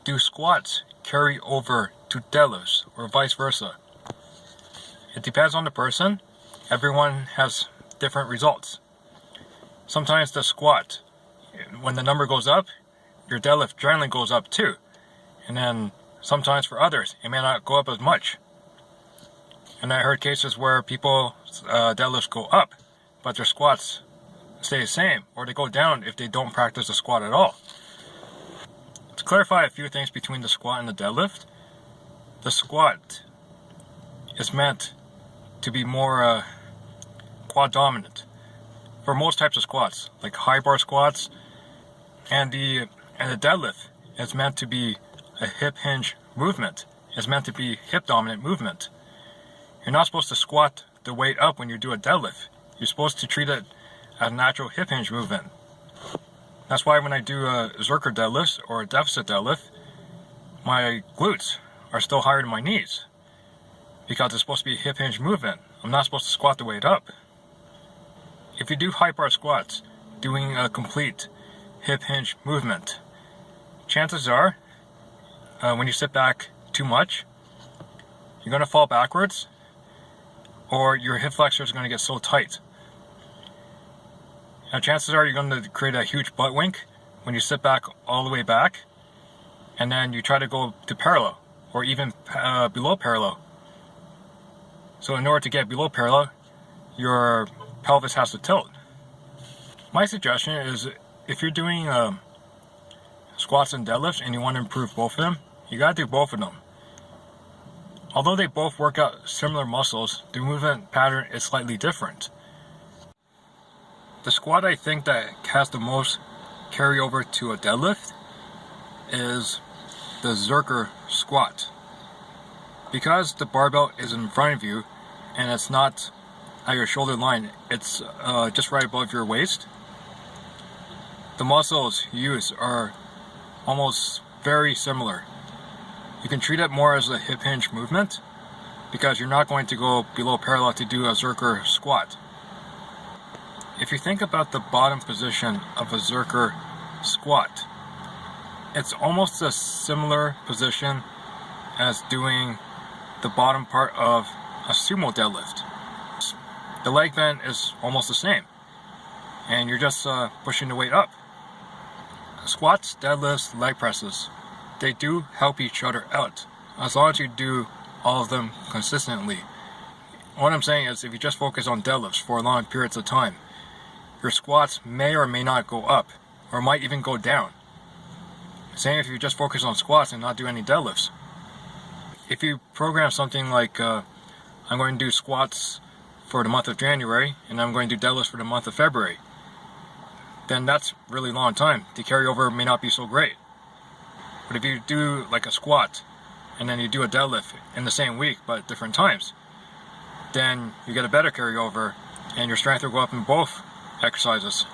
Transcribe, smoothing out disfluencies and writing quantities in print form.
do squats carry over to deadlifts or vice versa? It depends on the person. Everyone has different results. Sometimes the squat, when the number goes up, your deadlift generally goes up too. And then sometimes for others, it may not go up as much. And I heard cases where people deadlifts go up, but their squats stay the same, or they go down if they don't practice the squat at all. To clarify a few things between the squat and the deadlift, the squat is meant to be more quad dominant for most types of squats, like high bar squats, and the deadlift is meant to be a hip hinge movement. It's meant to be hip dominant movement. You're not supposed to squat the weight up when you do a deadlift. You're supposed to treat it as a natural hip hinge movement. That's why when I do a Zerker deadlift or a deficit deadlift, my glutes are still higher than my knees, because it's supposed to be a hip hinge movement. I'm not supposed to squat the weight up. If you do high bar squats, doing a complete hip hinge movement, chances are, when you sit back too much, you're going to fall backwards, or your hip flexor is going to get so tight. Now chances are you're going to create a huge butt wink when you sit back all the way back, and then you try to go to parallel, or even below parallel. So in order to get below parallel, your pelvis has to tilt. My suggestion is, if you're doing squats and deadlifts and you want to improve both of them, you gotta do both of them. Although they both work out similar muscles, the movement pattern is slightly different. The squat I think that has the most carryover to a deadlift is the Zerker squat. Because the barbell is in front of you and it's not at your shoulder line, it's just right above your waist, the muscles used are almost very similar. You can treat it more as a hip hinge movement because you're not going to go below parallel to do a Zerker squat. If you think about the bottom position of a Zerker squat, it's almost a similar position as doing the bottom part of a sumo deadlift. The leg bend is almost the same, and you're just pushing the weight up. Squats, deadlifts, leg presses, they do help each other out, as long as you do all of them consistently. What I'm saying is, if you just focus on deadlifts for long periods of time, your squats may or may not go up, or might even go down. Same if you just focus on squats and not do any deadlifts. If you program something like, I'm going to do squats for the month of January, and I'm going to do deadlifts for the month of February, then that's really long time. The carryover may not be so great. But if you do like a squat, and then you do a deadlift in the same week, but at different times, then you get a better carryover, and your strength will go up in both exercises.